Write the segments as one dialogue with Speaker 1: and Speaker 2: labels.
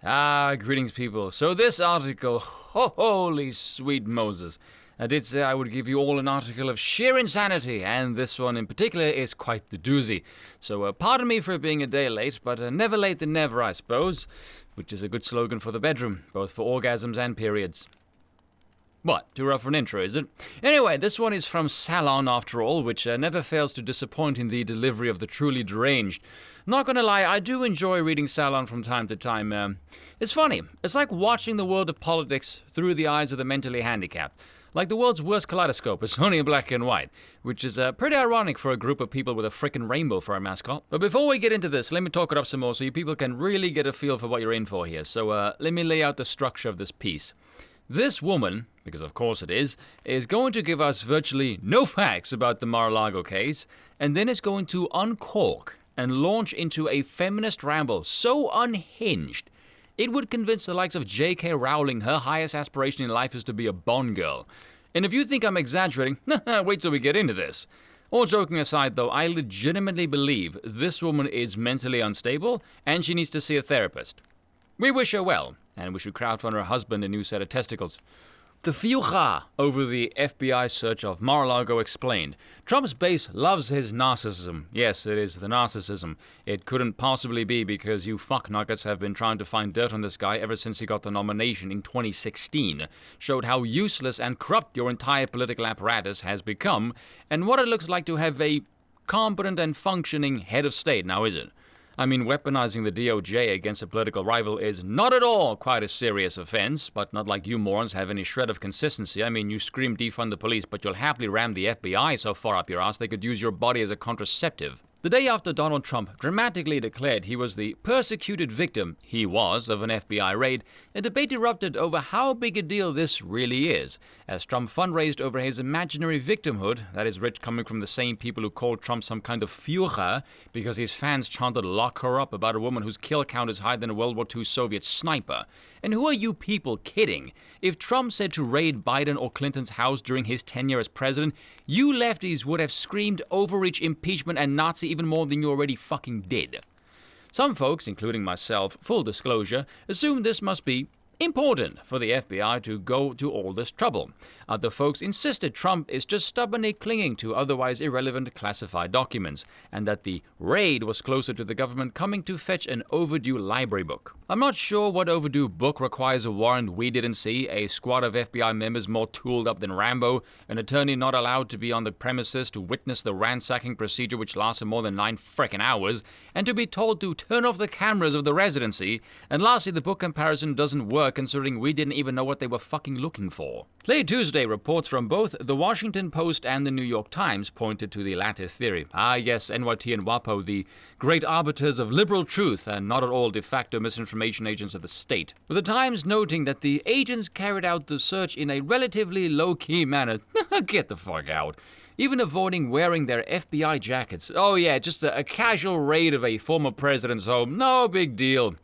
Speaker 1: Greetings people. So this article, holy sweet Moses. I did say I would give you all an article of sheer insanity, and this one in particular is quite the doozy. So pardon me for being a day late, but never late than never, I suppose, which is a good slogan for the bedroom, both for orgasms and periods. What, too rough for an intro, is it? Anyway, this one is from Salon after all, which never fails to disappoint in the delivery of the truly deranged. Not gonna lie, I do enjoy reading Salon from time to time. It's funny. It's like watching the world of politics through the eyes of the mentally handicapped. Like the world's worst kaleidoscope, it's only in black and white, which is pretty ironic for a group of people with a frickin' rainbow for a mascot. But before we get into this, let me talk it up some more so you people can really get a feel for what you're in for here. So let me lay out the structure of this piece. This woman, because of course it is going to give us virtually no facts about the Mar-a-Lago case, and then is going to uncork and launch into a feminist ramble so unhinged, it would convince the likes of J.K. Rowling her highest aspiration in life is to be a Bond girl. And if you think I'm exaggerating, wait till we get into this. All joking aside though, I legitimately believe this woman is mentally unstable and she needs to see a therapist. We wish her well, and we should crowdfund her husband a new set of testicles. The Fiucha over the FBI search of Mar-a-Lago explained. Trump's base loves his narcissism. Yes, it is the narcissism. It couldn't possibly be because you fucknuggets have been trying to find dirt on this guy ever since he got the nomination in 2016. Showed how useless and corrupt your entire political apparatus has become, and what it looks like to have a competent and functioning head of state, now is it? I mean, weaponizing the DOJ against a political rival is not at all quite a serious offense, but not like you morons have any shred of consistency. I mean, you scream defund the police, but you'll happily ram the FBI so far up your ass they could use your body as a contraceptive. The day after Donald Trump dramatically declared he was the persecuted victim he was of an FBI raid, a debate erupted over how big a deal this really is, as Trump fundraised over his imaginary victimhood, that is rich coming from the same people who called Trump some kind of Führer because his fans chanted "lock her up" about a woman whose kill count is higher than a World War II Soviet sniper. And who are you people kidding? If Trump said to raid Biden or Clinton's house during his tenure as president, you lefties would have screamed overreach, impeachment, and Nazi even more than you already fucking did. Some folks, including myself, full disclosure, assume this must be important for the FBI to go to all this trouble. Other folks insisted Trump is just stubbornly clinging to otherwise irrelevant classified documents, and that the raid was closer to the government coming to fetch an overdue library book. I'm not sure what overdue book requires a warrant we didn't see, a squad of FBI members more tooled up than Rambo, an attorney not allowed to be on the premises to witness the ransacking procedure which lasted more than 9 frickin' hours, and to be told to turn off the cameras of the residency, and lastly the book comparison doesn't work considering we didn't even know what they were fucking looking for. Late Tuesday, reports from both the Washington Post and the New York Times pointed to the latter theory. Yes, NYT and WAPO, the great arbiters of liberal truth and not at all de facto misinformation agents of the state. With the Times noting that the agents carried out the search in a relatively low-key manner. Get the fuck out. Even avoiding wearing their FBI jackets. Oh yeah, just a casual raid of a former president's home. No big deal.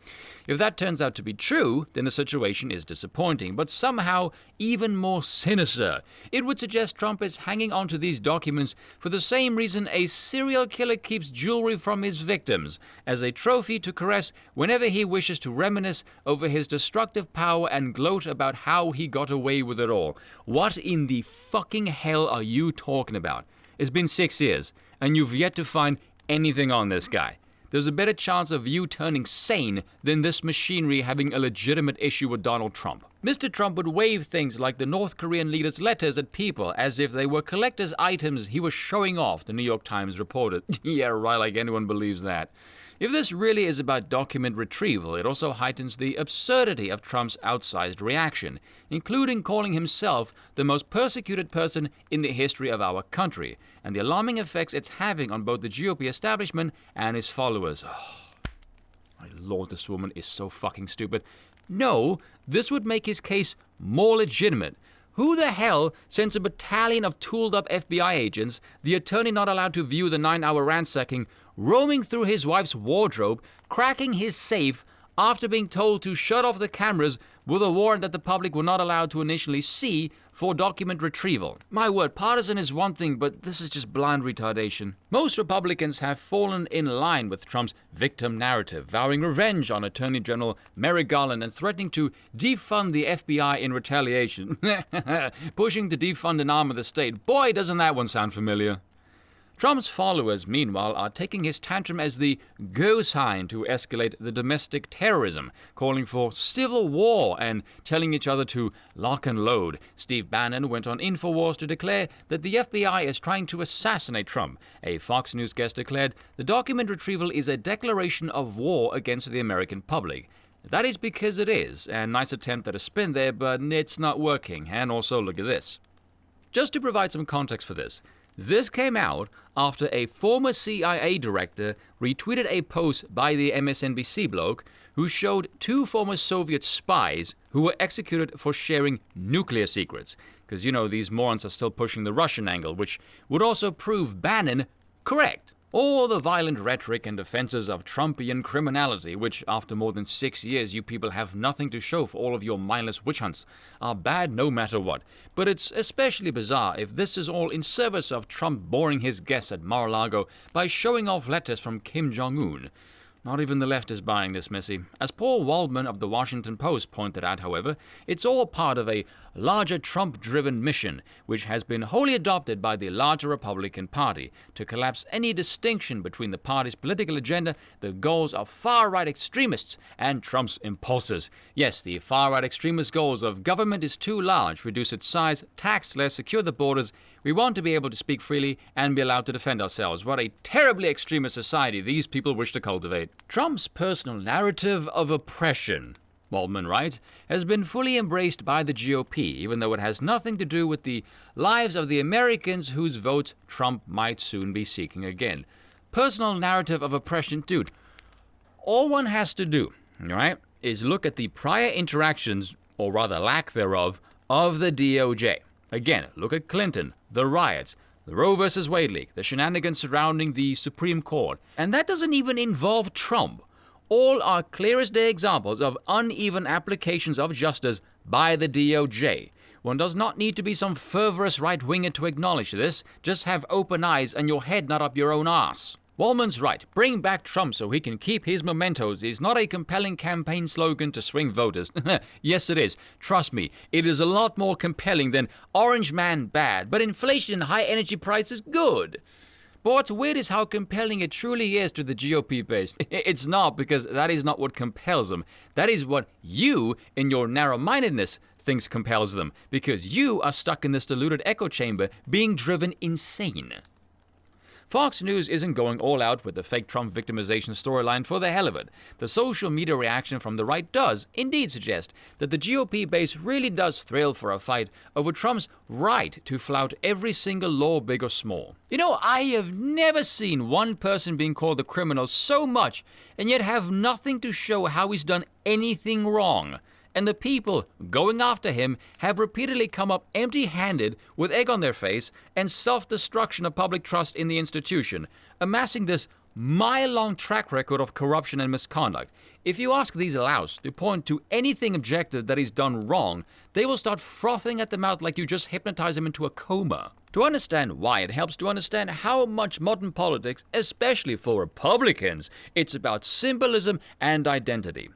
Speaker 1: If that turns out to be true, then the situation is disappointing, but somehow even more sinister. It would suggest Trump is hanging on to these documents for the same reason a serial killer keeps jewelry from his victims, as a trophy to caress whenever he wishes to reminisce over his destructive power and gloat about how he got away with it all. What in the fucking hell are you talking about? It's been 6 years, and you've yet to find anything on this guy. There's a better chance of you turning sane than this machinery having a legitimate issue with Donald Trump. Mr. Trump would wave things like the North Korean leader's letters at people as if they were collector's items he was showing off, the New York Times reported. Yeah, right, like anyone believes that. If this really is about document retrieval, it also heightens the absurdity of Trump's outsized reaction, including calling himself the most persecuted person in the history of our country, and the alarming effects it's having on both the GOP establishment and his followers. Oh, my lord, this woman is so fucking stupid. No, this would make his case more legitimate. Who the hell sends a battalion of tooled-up FBI agents, the attorney not allowed to view the 9-hour ransacking, roaming through his wife's wardrobe, cracking his safe, after being told to shut off the cameras with a warrant that the public were not allowed to initially see for document retrieval. My word, partisan is one thing, but this is just blind retardation. Most Republicans have fallen in line with Trump's victim narrative, vowing revenge on Attorney General Merrick Garland and threatening to defund the FBI in retaliation. Pushing to defund an arm of the state. Boy, doesn't that one sound familiar. Trump's followers, meanwhile, are taking his tantrum as the go sign to escalate the domestic terrorism, calling for civil war and telling each other to lock and load. Steve Bannon went on InfoWars to declare that the FBI is trying to assassinate Trump. A Fox News guest declared the document retrieval is a declaration of war against the American public. That is because it is. A nice attempt at a spin there, but it's not working. And also, look at this. Just to provide some context for this came out after a former CIA director retweeted a post by the MSNBC bloke who showed two former Soviet spies who were executed for sharing nuclear secrets. Because, these morons are still pushing the Russian angle, which would also prove Bannon correct. All the violent rhetoric and defenses of Trumpian criminality, which after more than 6 years you people have nothing to show for all of your mindless witch hunts, are bad no matter what. But it's especially bizarre if this is all in service of Trump boring his guests at Mar-a-Lago by showing off letters from Kim Jong-un. Not even the left is buying this, Missy. As Paul Waldman of the Washington Post pointed out, however, it's all part of a larger Trump-driven mission, which has been wholly adopted by the larger Republican Party to collapse any distinction between the party's political agenda, the goals of far-right extremists, and Trump's impulses. Yes, the far-right extremist goals of government is too large, reduce its size, tax less, secure the borders. We want to be able to speak freely and be allowed to defend ourselves. What a terribly extremist society these people wish to cultivate. Trump's personal narrative of oppression, Waldman writes, has been fully embraced by the GOP, even though it has nothing to do with the lives of the Americans whose votes Trump might soon be seeking again. Personal narrative of oppression, dude. All one has to do, right, is look at the prior interactions, or rather lack thereof, of the DOJ. Again, look at Clinton, the riots, the Roe v. Wade leak, the shenanigans surrounding the Supreme Court. And that doesn't even involve Trump. All are clear as day examples of uneven applications of justice by the DOJ. One does not need to be some fervorous right-winger to acknowledge this. Just have open eyes and your head not up your own ass. Wallman's right. Bring back Trump so he can keep his mementos is not a compelling campaign slogan to swing voters. Yes, it is. Trust me, it is a lot more compelling than Orange Man bad, but inflation and high energy prices good. But what's weird is how compelling it truly is to the GOP base. It's not, because that is not what compels them. That is what you, in your narrow-mindedness, thinks compels them. Because you are stuck in this deluded echo chamber, being driven insane. Fox News isn't going all out with the fake Trump victimization storyline for the hell of it. The social media reaction from the right does indeed suggest that the GOP base really does thrill for a fight over Trump's right to flout every single law, big or small. I have never seen one person being called a criminal so much and yet have nothing to show how he's done anything wrong. And the people going after him have repeatedly come up empty-handed with egg on their face and self-destruction of public trust in the institution, amassing this mile-long track record of corruption and misconduct. If you ask these louts to point to anything objective that he's done wrong, they will start frothing at the mouth like you just hypnotize them into a coma. To understand why, it helps to understand how much modern politics, especially for Republicans, it's about symbolism and identity.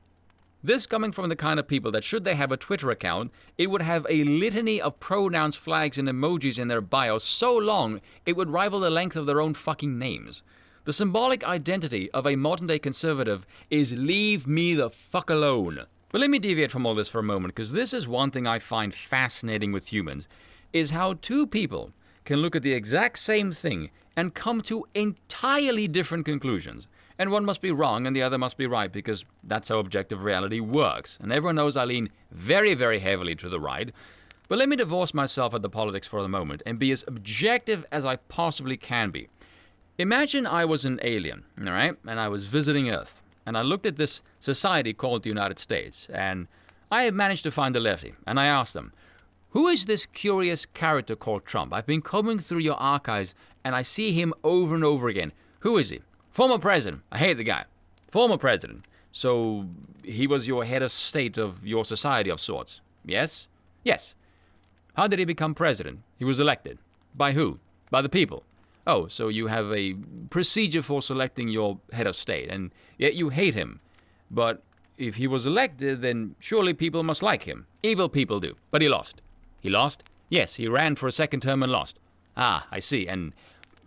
Speaker 1: This coming from the kind of people that, should they have a Twitter account, it would have a litany of pronouns, flags, and emojis in their bio so long it would rival the length of their own fucking names. The symbolic identity of a modern-day conservative is leave me the fuck alone. But let me deviate from all this for a moment, because this is one thing I find fascinating with humans, is how two people can look at the exact same thing and come to entirely different conclusions. And one must be wrong and the other must be right, because that's how objective reality works. And everyone knows I lean very, very heavily to the right. But let me divorce myself at the politics for the moment and be as objective as I possibly can be. Imagine I was an alien, all right, and I was visiting Earth. And I looked at this society called the United States, and I had managed to find a lefty. And I asked them, who is this curious character called Trump? I've been combing through your archives, and I see him over and over again. Who is he? Former president. I hate the guy. Former president. So he was your head of state of your society of sorts? Yes? Yes. How did he become president? He was elected. By who? By the people. Oh, so you have a procedure for selecting your head of state, and yet you hate him. But if he was elected, then surely people must like him. Evil people do. But he lost. He lost? Yes, he ran for a second term and lost. Ah, I see. And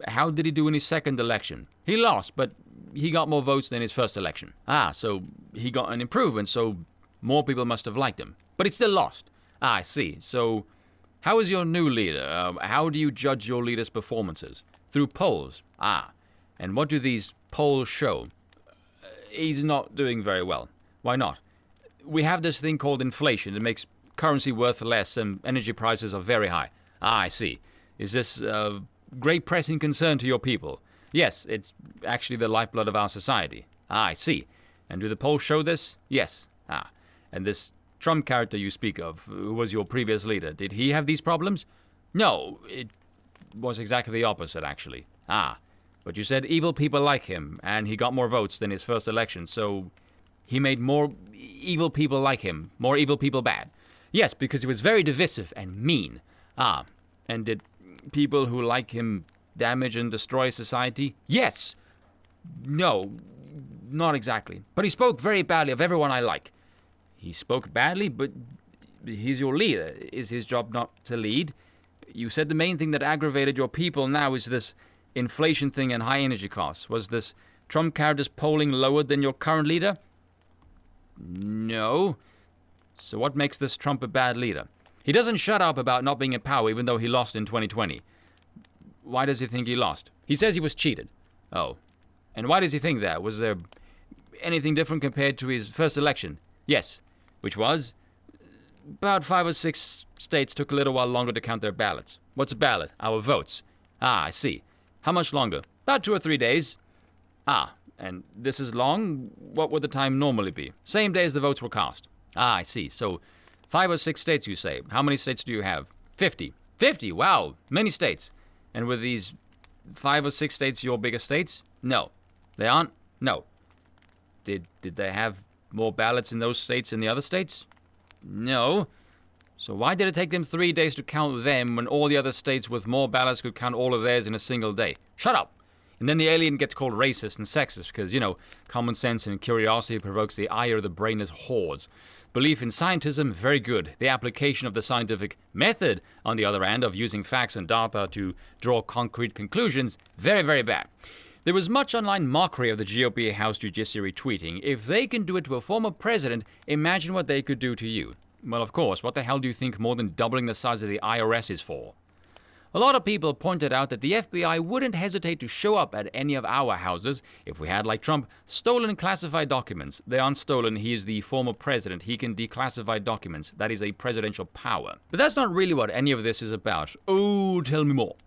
Speaker 1: how did he do in his second election? He lost, but he got more votes than his first election. Ah, so he got an improvement, so more people must have liked him. But he still lost. Ah, I see. So how is your new leader? How do you judge your leader's performances? Through polls. Ah, and what do these polls show? He's not doing very well. Why not? We have this thing called inflation. It makes currency worth less and energy prices are very high. Ah, I see. Is this a great pressing concern to your people? Yes, it's actually the lifeblood of our society. Ah, I see. And do the polls show this? Yes. Ah, and this Trump character you speak of, who was your previous leader, did he have these problems? No, it was exactly the opposite, actually. Ah, but you said evil people like him, and he got more votes than his first election, so he made more evil people like him, more evil people bad. Yes, because he was very divisive and mean. Ah, and did people who like him damage and destroy society? Yes. No, not exactly. But he spoke very badly of everyone I like. He spoke badly, but he's your leader. Is his job not to lead? You said the main thing that aggravated your people now is this inflation thing and high energy costs. Was this Trump character's polling lower than your current leader? No. So what makes this Trump a bad leader? He doesn't shut up about not being in power even though he lost in 2020. Why does he think he lost? He says he was cheated. Oh. And why does he think that? Was there anything different compared to his first election? Yes. Which was? About 5 or 6 states took a little while longer to count their ballots. What's a ballot? Our votes. Ah, I see. How much longer? About 2 or 3 days. Ah, and this is long? What would the time normally be? Same day as the votes were cast. Ah, I see. So 5 or 6 states, you say. How many states do you have? 50. 50? Wow. Many states. And were these 5 or 6 states your biggest states? No. They aren't? No. Did they have more ballots in those states than the other states? No. So why did it take them 3 days to count them when all the other states with more ballots could count all of theirs in a single day? Shut up! And then the alien gets called racist and sexist because, common sense and curiosity provokes the ire of the brainless hordes. Belief in scientism, very good. The application of the scientific method, on the other hand, of using facts and data to draw concrete conclusions, very, very bad. There was much online mockery of the GOP House Judiciary tweeting, if they can do it to a former president, imagine what they could do to you. Well, of course, what the hell do you think more than doubling the size of the IRS is for? A lot of people pointed out that the FBI wouldn't hesitate to show up at any of our houses if we had, like Trump, stolen classified documents. They aren't stolen, he is the former president, he can declassify documents. That is a presidential power. But that's not really what any of this is about. Oh, tell me more.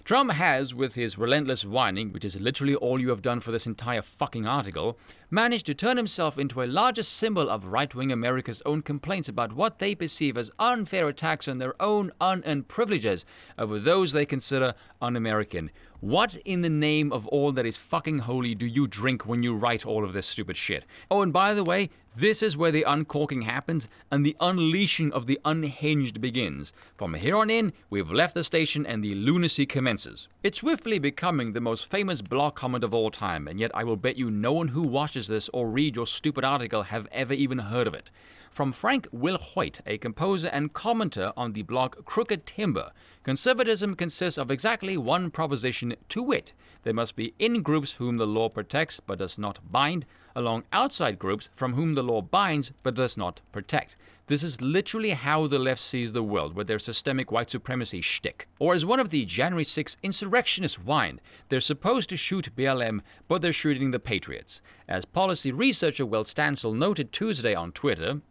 Speaker 1: Trump has, with his relentless whining, which is literally all you have done for this entire fucking article, managed to turn himself into a larger symbol of right-wing America's own complaints about what they perceive as unfair attacks on their own unearned privileges over those they consider un-American. What in the name of all that is fucking holy do you drink when you write all of this stupid shit? Oh, and by the way, this is where the uncorking happens and the unleashing of the unhinged begins. From here on in, we've left the station and the lunacy commences. It's swiftly becoming the most famous blog comment of all time, and yet I will bet you no one who watches this or read your stupid article have ever even heard of it. From Frank Will Hoyt, a composer and commenter on the blog Crooked Timber, conservatism consists of exactly one proposition, to wit, there must be in-groups whom the law protects but does not bind, along outside groups from whom the law binds but does not protect. This is literally how the left sees the world, with their systemic white supremacy shtick. Or as one of the January 6 insurrectionists whined, they're supposed to shoot BLM, but they're shooting the Patriots. As policy researcher Will Stansel noted Tuesday on Twitter,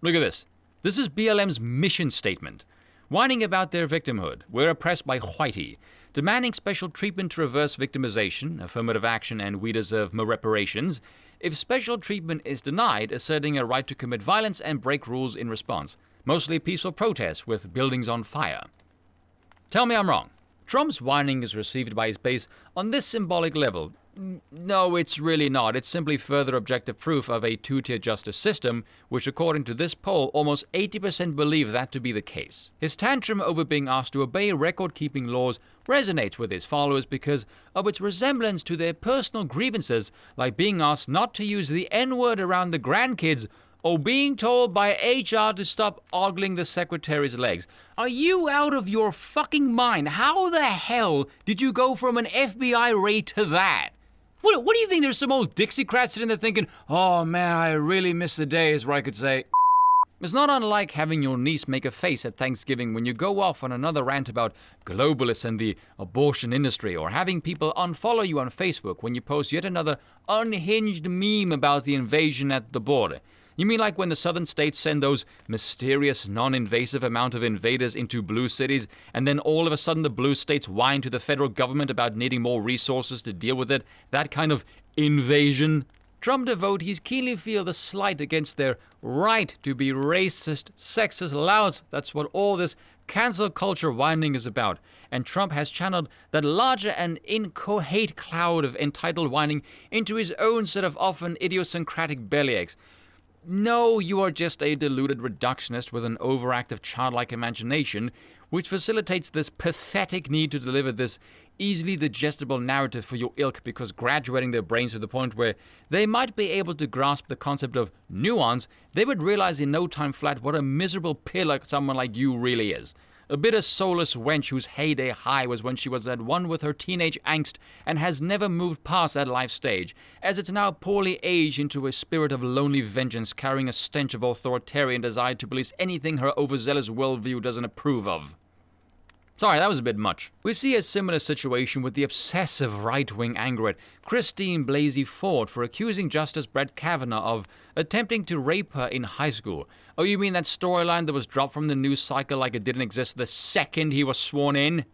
Speaker 1: look at this. This is BLM's mission statement. Whining about their victimhood, we're oppressed by whitey, demanding special treatment to reverse victimization, affirmative action, and we deserve more reparations. If special treatment is denied, asserting a right to commit violence and break rules in response. Mostly peaceful protests with buildings on fire. Tell me I'm wrong. Trump's whining is received by his base on this symbolic level. No, it's really not. It's simply further objective proof of a two-tier justice system, which according to this poll, almost 80% believe that to be the case. His tantrum over being asked to obey record-keeping laws resonates with his followers because of its resemblance to their personal grievances, like being asked not to use the N-word around the grandkids or being told by HR to stop ogling the secretary's legs. Are you out of your fucking mind? How the hell did you go from an FBI raid to that? What do you think? There's some old Dixiecrat sitting there thinking, oh man, I really miss the days where I could say. It's not unlike having your niece make a face at Thanksgiving when you go off on another rant about globalists and the abortion industry, or having people unfollow you on Facebook when you post yet another unhinged meme about the invasion at the border. You mean like when the southern states send those mysterious, non-invasive amount of invaders into blue cities, and then all of a sudden the blue states whine to the federal government about needing more resources to deal with it? That kind of invasion? Trump devotees keenly feel the slight against their right to be racist, sexist louds. That's what all this cancel culture whining is about. And Trump has channeled that larger and incoherent cloud of entitled whining into his own set of often idiosyncratic bellyaches. No, you are just a deluded reductionist with an overactive childlike imagination, which facilitates this pathetic need to deliver this easily digestible narrative for your ilk because graduating their brains to the point where they might be able to grasp the concept of nuance, they would realize in no time flat what a miserable pillar someone like you really is. A bitter, soulless wench whose heyday high was when she was at one with her teenage angst and has never moved past that life stage, as it's now poorly aged into a spirit of lonely vengeance carrying a stench of authoritarian desire to police anything her overzealous worldview doesn't approve of. Sorry, that was a bit much. We see a similar situation with the obsessive right-wing anger at Christine Blasey Ford for accusing Justice Brett Kavanaugh of attempting to rape her in high school. Oh, you mean that storyline that was dropped from the news cycle like it didn't exist the second he was sworn in?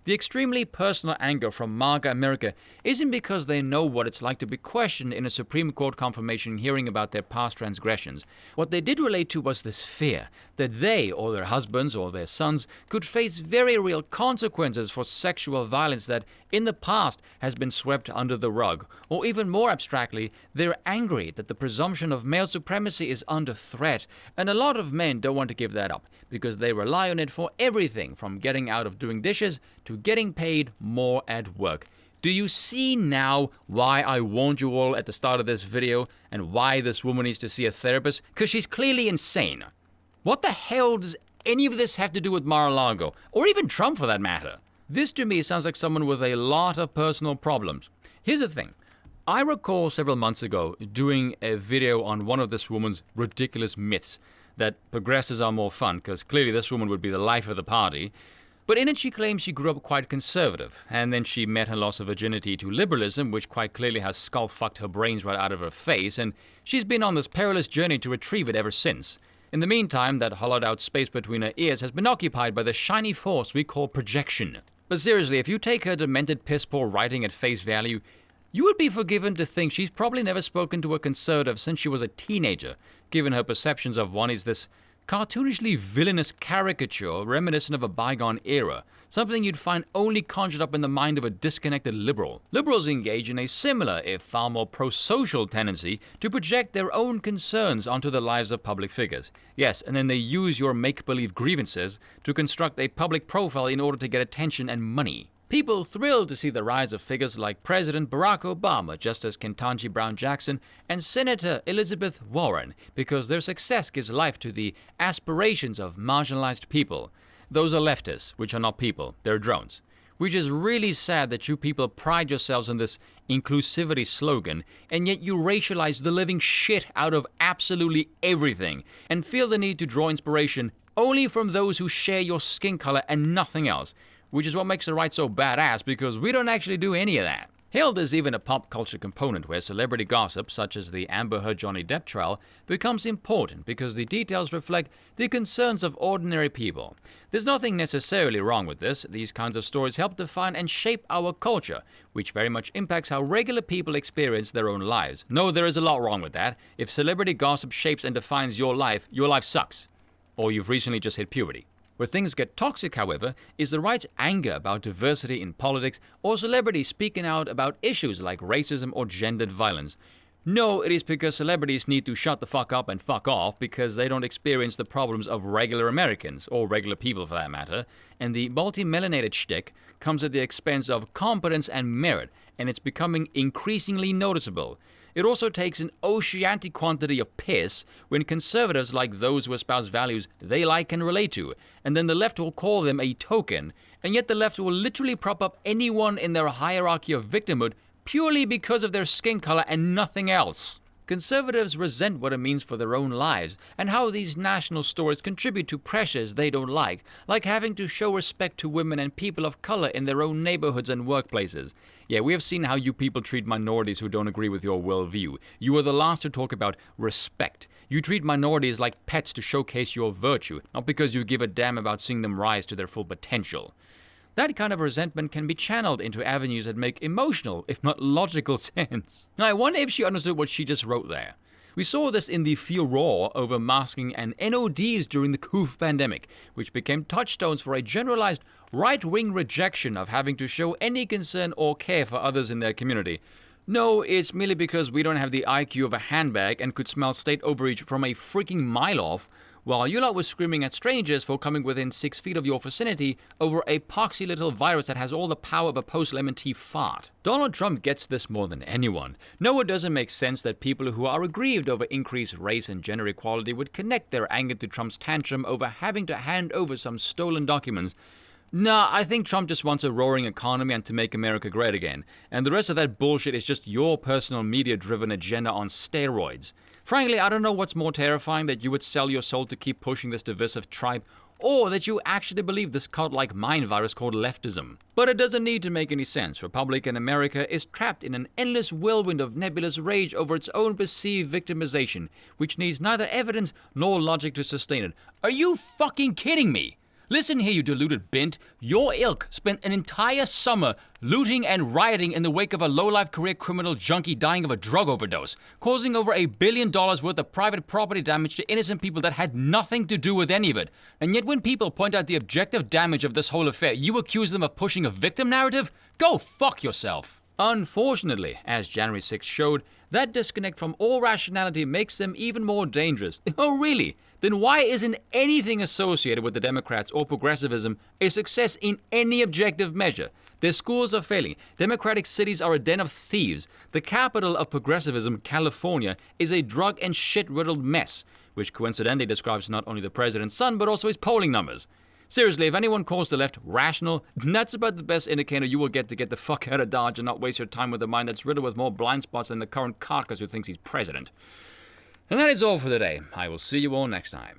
Speaker 1: The extremely personal anger from MAGA America isn't because they know what it's like to be questioned in a Supreme Court confirmation hearing about their past transgressions. What they did relate to was this fear that they, or their husbands, or their sons, could face very real consequences for sexual violence that, in the past, has been swept under the rug. Or even more abstractly, they're angry that the presumption of male supremacy is under threat, and a lot of men don't want to give that up, because they rely on it for everything from getting out of doing dishes to getting paid more at work. Do you see now why I warned you all at the start of this video and why this woman needs to see a therapist? Because she's clearly insane. What the hell does any of this have to do with Mar-a-Lago? Or even Trump for that matter? This to me sounds like someone with a lot of personal problems. Here's the thing. I recall several months ago doing a video on one of this woman's ridiculous myths that progressives are more fun, because clearly this woman would be the life of the party. But in it she claims she grew up quite conservative, and then she met her loss of virginity to liberalism, which quite clearly has skull-fucked her brains right out of her face, and she's been on this perilous journey to retrieve it ever since. In the meantime, that hollowed-out space between her ears has been occupied by the shiny force we call projection. But seriously, if you take her demented piss-poor writing at face value, you would be forgiven to think she's probably never spoken to a conservative since she was a teenager, given her perceptions of one is this cartoonishly villainous caricature reminiscent of a bygone era, something you'd find only conjured up in the mind of a disconnected liberal. Liberals engage in a similar, if far more pro-social tendency to project their own concerns onto the lives of public figures. Yes, and then they use your make-believe grievances to construct a public profile in order to get attention and money. People thrilled to see the rise of figures like President Barack Obama, Justice Ketanji Brown Jackson, and Senator Elizabeth Warren, because their success gives life to the aspirations of marginalized people. Those are leftists, which are not people, they're drones. Which is really sad that you people pride yourselves on this inclusivity slogan, and yet you racialize the living shit out of absolutely everything, and feel the need to draw inspiration only from those who share your skin color and nothing else. Which is what makes the right so badass, because we don't actually do any of that. Hell, there's even a pop culture component where celebrity gossip, such as the Amber Heard-Johnny Depp trial, becomes important because the details reflect the concerns of ordinary people. There's nothing necessarily wrong with this. These kinds of stories help define and shape our culture, which very much impacts how regular people experience their own lives. No, there is a lot wrong with that. If celebrity gossip shapes and defines your life sucks. Or you've recently just hit puberty. Where things get toxic, however, is the right's anger about diversity in politics or celebrities speaking out about issues like racism or gendered violence. No, it is because celebrities need to shut the fuck up and fuck off because they don't experience the problems of regular Americans, or regular people for that matter, and the multi-melanated shtick comes at the expense of competence and merit, and it's becoming increasingly noticeable. It also takes an oceanic quantity of piss when conservatives like those who espouse values they like and relate to, and then the left will call them a token, and yet the left will literally prop up anyone in their hierarchy of victimhood purely because of their skin color and nothing else. Conservatives resent what it means for their own lives and how these national stories contribute to pressures they don't like having to show respect to women and people of color in their own neighborhoods and workplaces. Yeah, we have seen how you people treat minorities who don't agree with your worldview. You are the last to talk about respect. You treat minorities like pets to showcase your virtue, not because you give a damn about seeing them rise to their full potential. That kind of resentment can be channeled into avenues that make emotional, if not logical, sense. Now, I wonder if she understood what she just wrote there. We saw this in the furor over masking and NODs during the COVID pandemic, which became touchstones for a generalized right-wing rejection of having to show any concern or care for others in their community. No, it's merely because we don't have the IQ of a handbag and could smell state overreach from a freaking mile off, while you lot was screaming at strangers for coming within 6 feet of your vicinity over a poxy little virus that has all the power of a post-lemon tea fart. Donald Trump gets this more than anyone. No, it doesn't make sense that people who are aggrieved over increased race and gender equality would connect their anger to Trump's tantrum over having to hand over some stolen documents. Nah, I think Trump just wants a roaring economy and to make America great again. And the rest of that bullshit is just your personal media-driven agenda on steroids. Frankly, I don't know what's more terrifying, that you would sell your soul to keep pushing this divisive tribe, or that you actually believe this cult-like mind virus called leftism. But it doesn't need to make any sense. Republican America is trapped in an endless whirlwind of nebulous rage over its own perceived victimization, which needs neither evidence nor logic to sustain it. Are you fucking kidding me? Listen here, you deluded bint. Your ilk spent an entire summer looting and rioting in the wake of a low-life career criminal junkie dying of a drug overdose, causing over $1 billion worth of private property damage to innocent people that had nothing to do with any of it. And yet when people point out the objective damage of this whole affair, you accuse them of pushing a victim narrative? Go fuck yourself. Unfortunately, as January 6th showed, that disconnect from all rationality makes them even more dangerous. Oh, really? Then why isn't anything associated with the Democrats or progressivism a success in any objective measure? Their schools are failing. Democratic cities are a den of thieves. The capital of progressivism, California, is a drug and shit-riddled mess, which coincidentally describes not only the president's son, but also his polling numbers. Seriously, if anyone calls the left rational, that's about the best indicator you will get to get the fuck out of Dodge and not waste your time with a mind that's riddled with more blind spots than the current carcass who thinks he's president. And that is all for today. I will see you all next time.